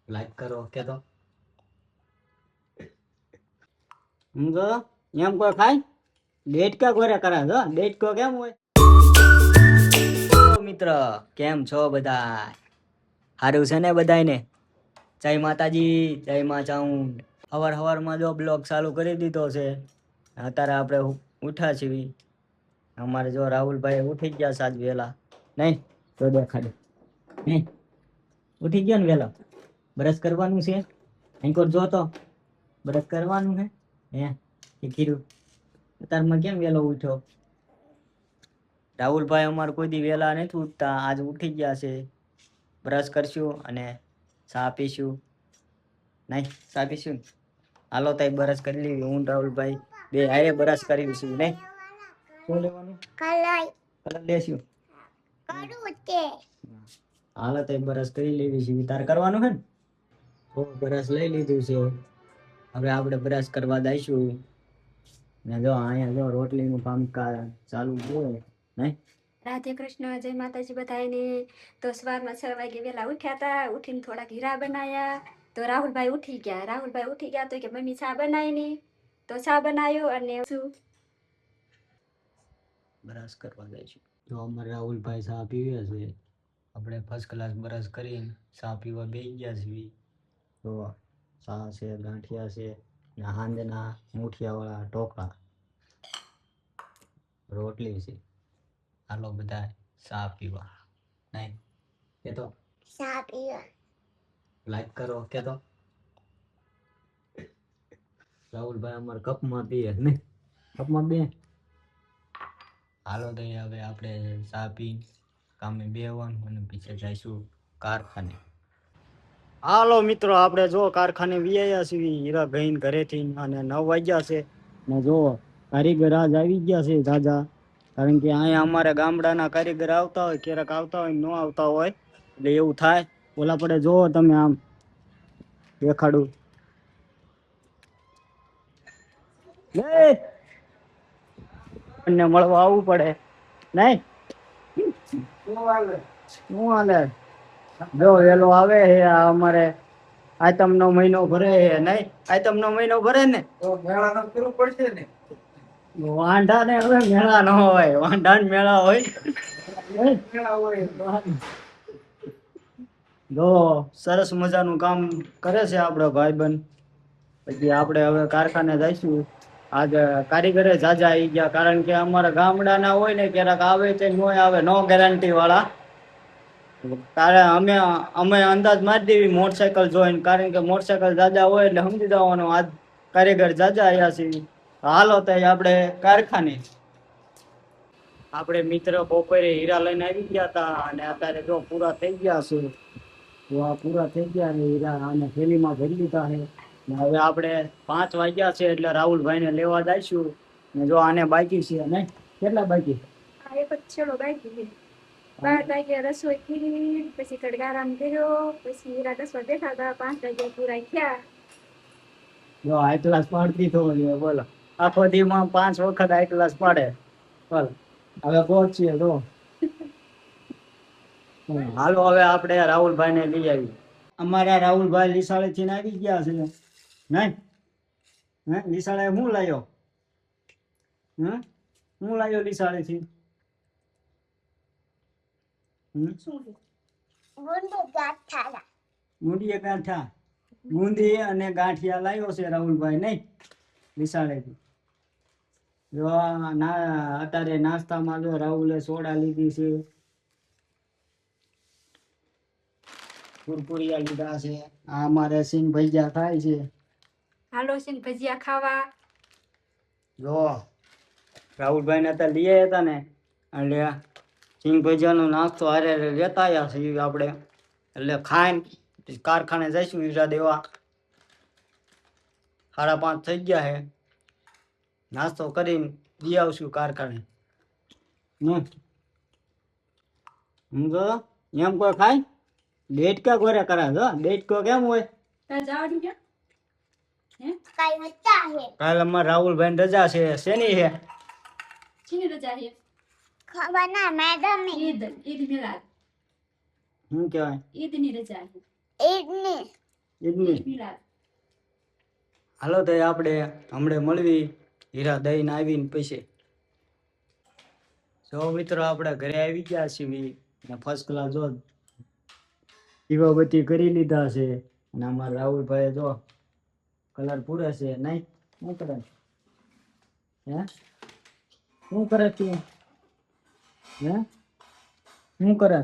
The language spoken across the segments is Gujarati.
લાઈક કરો કે તો સમજો એમ કોઈ ખાય ડેટકા ઘરે કરા છો ડેટકો કેમ હોય મિત્ર કેમ છો બધા સારું છે ને બધાને જય માતાજી જય માં ચાઉંડ હવારમાં જો બ્લોગ ચાલુ કરી દીધો છે અત્યારે આપણે ઉઠ્યા છીએ અમારે જો રાહુલભાઈ ઉઠી ગયા સાત વેલા નહીં તો દેખાડે નહીં ઉઠી ગયો ને વેલા બ્રશ કરવાનું છે અંકોર જો તો બ્રશ કરવાનું છે હે કીધું અત્યારમાં કેમ વેલો ઉઠ્યો રાહુલભાઈ અમારે કોઈ દી વેલા નથી ઉઠતા આજ ઉઠી ગયા છે બ્રશ કરશું અને ચા પીશું નહીં ચા પીશું હાલો તઈ બ્રશ કરી લેવી હું રાહુલભાઈ બે હારે બ્રશ કરીશું નહીં શું લેવાનું કલર લેશું હાલો તઈ બ્રશ કરી લેવી છે તાર કરવાનું છે ને બ્રશ લઈ લીધું છે હવે આપણે બ્રશ કરવા દઈશું ને જો અહીંયા જો રોટલીનું કામકાજ ચાલુ છે નહીં રાધે કૃષ્ણ જય માતાજી બધાને તો સવારમાં 6 વાગે વહેલા ઉઠ્યા હતા ઉઠીને થોડાક હીરા બનાયા તો રાહુલભાઈ ઉઠી ગયા તો કે મમ્મી ચા બનાવી ની તો ચા બનાવ્યો અને શું બ્રશ કરવા દઈશું જો અમારે રાહુલભાઈ ચા પીવે છે આપણે ફર્સ્ટ ક્લાસ બ્રશ કરીને ચા પીવા બેસી ગયા છીએ તો ચા છે ગાંઠિયા છે ને હાંજના મુઠિયાવાળા ઢોકળા રોટલી છે હાલો બધા ચા પીવા નહીં કે તો લાઈક કરો કે તો રાહુલભાઈ અમારે કપમાં પીએ ને કપમાં બે હાલો તો હવે આપણે ચા પી કામે બેવાનું અને પીછે જઈશું કારખાને હાલો મિત્રો આપણે જો કારખાને વિયા છીએ હીરા ગઈને ઘરેથી અને 9 વાગ્યા છે ને જો કારીગર આજ આવી ગયા છે દાદા કારણ કે અહીંયા અમારે ગામડાના કારીગર આવતા હોય ક્યારેક આવતા હોય ન આવતા હોય એટલે એવું થાય ઓલા પડે જોવો તમે આમ દેખાડું મળવા આવવું પડે નહીં શું હાલે જો વેલો આવે હે અમારે આતમનો મહિનો ભરે હે નહીં આતમનો મહિનો ભરે ને તો મેળા કરવું પડશે ને વાંઢા ને હવે મેળા ન હોય વાંઢા ને મેળા હોય જો સરસ મજાનું કામ કરે છે આપણો ભાઈબંધ પછી આપણે હવે કારખાને જઈશું આજ કારીગરે જાજા આવી ગયા કારણ કે અમારા ગામડાના હોય ને ક્યારેક આવે છે ન આવે નો ગેરંટી વાળા તારે અમે અંદાજ મારી દેવી મોટરસાયકલ જોઈને કારણ કે મોટરસાયકલ જાજા હોય એટલે સમજી જવાનું આજ કારીગર જાજા આવ્યા છે હાલો તો આપણે કારખાને આપણે મિત્ર બપોરે હીરા લઈને આવી ગયા હતા અને અત્યારે જો પૂરા થઈ ગયા છે તો આ પૂરા થઈ ગયા છે હીરા અને થેલીમાં ભરી લીધા છે ને હવે આપણે 5 વાગ્યા છે એટલે રાહુલભાઈને લેવા જઈશું ને જો આને બાકી છે ને કેટલા બાકી એક જ છેડો બાકી છે 12 વાગે રસોઈ કરી પછી કડગારામ કર્યો પછી હીરા દસવા બેઠા હતા 5 વાગે પૂરા થયા જો હાઈ ક્લાસ પાડતી થવો જોઈએ બોલો આખો દીમાં 5 વખત હાઈ ક્લાસ પાડે બોલો હવે પહોંચીએ તો હાલો હવે આપણે રાહુલભાઈને લઈ આવી અમારા રાહુલભાઈ લીસાળે થી આવી ગયા છે નહીં હે લીસાળે હું લાવ્યો હું લાવ્યો લીસાળે થી ગુંદી અને ગાંઠિયા લાવ્યો છે રાહુલભાઈ નહીં વિશાળેથી જો અત્યારે નાસ્તામાં જો રાહુલે સોડા લીધી છે કુરકુરિયા લીધા છે આ અમારે સિંગ ભજીયા ખાય છે હાલો સિંગ ભજીયા ખાવા જો રાહુલભાઈ ને અત્યારે લઈ આવ્યા હતા ને એટલે સિંગ ભજીયાનો નાસ્તો હારે લેતા આવ્યા છીએ આપણે એટલે ખાઈને કારખાને જઈશું હીરા દેવા 5:30 થઈ ગયા છે નાસ્તો કરીને દી આવશું કારખાને સમજો એમ કોઈ ખાય ડેટકા ઘરે કરા છો ડેટકો કેમ હોય કાલે અમારે રાહુલભાઈ ને રજા છે શેની છે રજા છે ખબર ના મેડમ ઈદ મિલાદ શું કહેવાય? ઈદની રજા ઈદની ઈદની. મિલાદ. હાલો તો આપણે હમણાં મળવી હીરા દઈને આવીને પછી. જો મિત્રો આપણે ઘરે આવી ગયા છીએ અને ફર્સ્ટ ક્લાસ જો દીવાબત્તી કરી લીધા છે અને અમારા રાહુલભાઈ જો કલર પૂરે છે. નહીં શું કરે? હે શું કરે તું? હે શું કરે?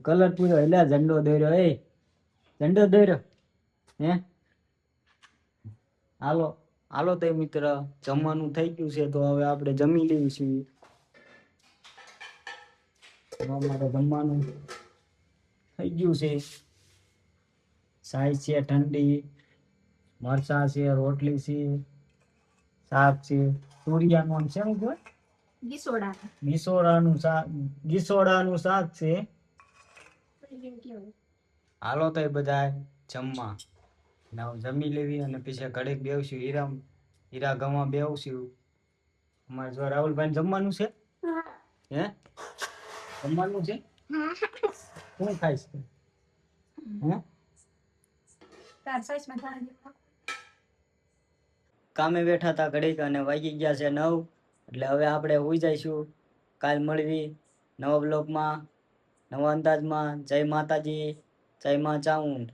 કલર પૂરો એટલે ઝંડો દોર્યો. ઝંડો દોર્યો. હે હાલો હાલો તો મિત્ર જમવાનું થઈ ગયું છે તો હવે આપણે જમી લઈએ છીએ. અમારે જમવાનું થઈ ગયું છે. સાઈ છે ઠંડી, મરચા છે, રોટલી છે, શાક છે, તુરિયાનું છે શું કહેવાય? ગીસોડા. ગીસોડાનું શાક છે. હાલો તો બધા જમવા જમી લેવી અને પછી ઘડીક બેવશું હીરા ગવા બેવશું. અમારે જો રાહુલભાઈ જમવાનું છે. હે જમવાનું છે. શું ખાઈશ? હે કામે બેઠા હતા ઘડીક અને વાગી ગયા છે 9 એટલે હવે આપણે હોઈ જઈશું. કાલ મળવી નવા બ્લોગમાં નવા અંદાજમાં. જય માતાજી, જય માં ચાઉંડ.